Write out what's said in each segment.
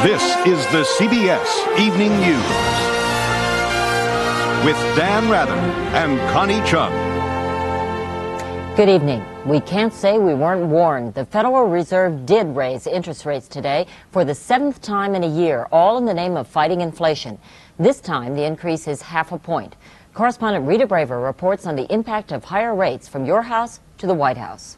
This is the CBS Evening News with Dan Rather and Connie Chung. Good evening. We can't say we weren't warned. The Federal Reserve did raise interest rates today for the 7th time in a year, all in the name of fighting inflation. This time, the increase is half a point. Correspondent Rita Braver reports on the impact of higher rates from your house to the White House.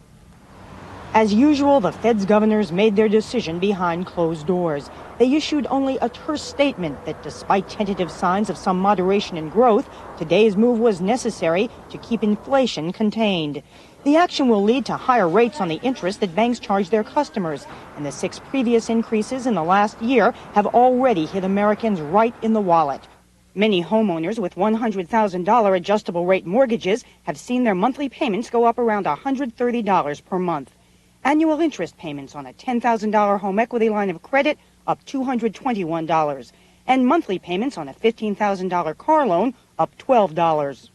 As usual, the Fed's governors made their decision behind closed doors. They issued only a terse statement that despite tentative signs of some moderation in growth, today's move was necessary to keep inflation contained. The action will lead to higher rates on the interest that banks charge their customers, and the 6 previous increases in the last year have already hit Americans right in the wallet. Many homeowners with $100,000 adjustable rate mortgages have seen their monthly payments go up around $130 per month. Annual interest payments on a $10,000 home equity line of credit up $221, and monthly payments on a $15,000 car loan up $12.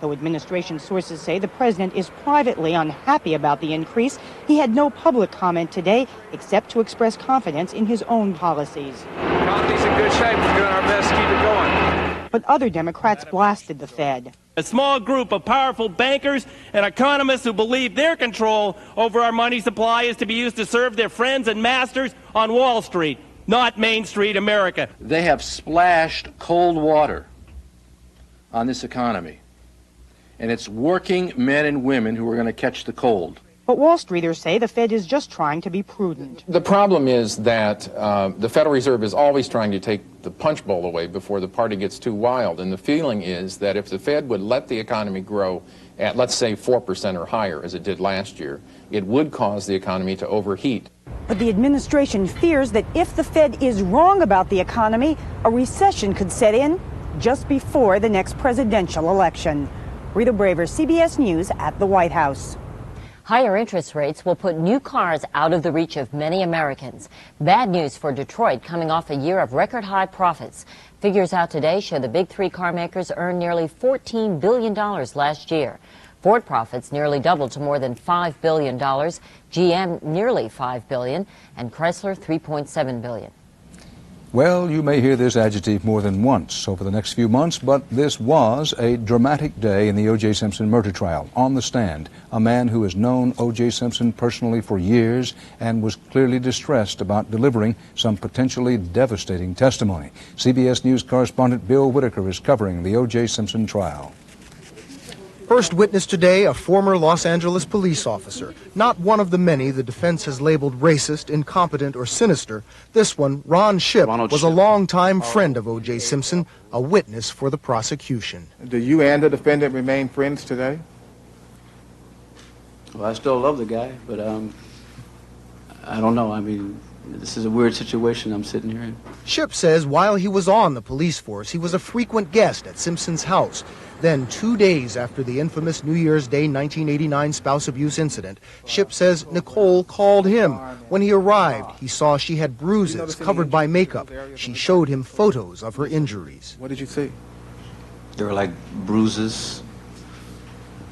Though administration sources say the president is privately unhappy about the increase, he had no public comment today except to express confidence in his own policies. The economy's in good shape. We're doing our best to keep it going. But other Democrats blasted the Fed. A small group of powerful bankers and economists who believe their control over our money supply is to be used to serve their friends and masters on Wall Street, not Main Street America. They have splashed cold water on this economy, and it's working men and women who are going to catch the cold. But Wall Streeters say the Fed is just trying to be prudent. The problem is that the Federal Reserve is always trying to take the punch bowl away before the party gets too wild. And the feeling is that if the Fed would let the economy grow at, let's say, 4% or higher, as it did last year, it would cause the economy to overheat. But the administration fears that if the Fed is wrong about the economy, a recession could set in just before the next presidential election. Rita Braver, CBS News at the White House. Higher interest rates will put new cars out of the reach of many Americans. Bad news for Detroit, coming off a year of record high profits. Figures out today show the big 3 car makers earned nearly $14 billion last year. Ford profits nearly doubled to more than $5 billion, GM nearly $5 billion, and Chrysler $3.7 billion. Well, you may hear this adjective more than once over the next few months, but this was a dramatic day in the O.J. Simpson murder trial. On the stand, a man who has known O.J. Simpson personally for years and was clearly distressed about delivering some potentially devastating testimony. CBS News correspondent Bill Whitaker is covering the O.J. Simpson trial. First witness today, a former Los Angeles police officer. Not one of the many the defense has labeled racist, incompetent, or sinister. This one, Ron Shipp, was a longtime friend of O.J. Simpson, a witness for the prosecution. Do you and the defendant remain friends today? Well, I still love the guy, but I don't know. I mean, this is a weird situation I'm sitting here in. Shipp says while he was on the police force, he was a frequent guest at Simpson's house. Then, 2 days after the infamous New Year's Day 1989 spouse abuse incident, Shipp says Nicole called him. When he arrived, he saw she had bruises covered by makeup. She showed him photos of her injuries. What did you see? They were like bruises,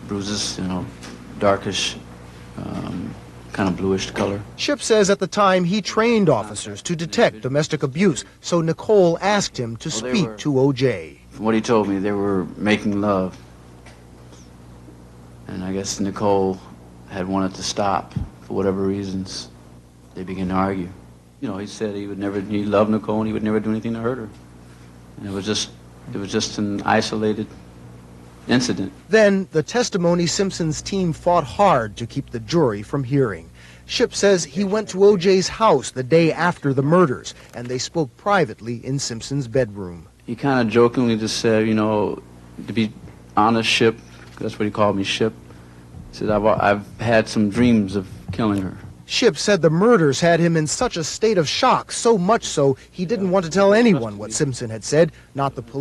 you know, darkish, kind of bluish color. Shipp says at the time he trained officers to detect domestic abuse, so Nicole asked him to speak to O.J. From what he told me, they were making love. And I guess Nicole had wanted to stop for whatever reasons. They began to argue. You know, he said he loved Nicole and he would never do anything to hurt her. And it was just an isolated incident. Then, the testimony Simpson's team fought hard to keep the jury from hearing. Shipp says he went to O.J.'s house the day after the murders, and they spoke privately in Simpson's bedroom. He kind of jokingly just said, you know, to be honest, Shipp, that's what he called me, Shipp. He said, I've had some dreams of killing her. Shipp said the murders had him in such a state of shock, so much so he didn't want to tell anyone what Simpson had said, not the police.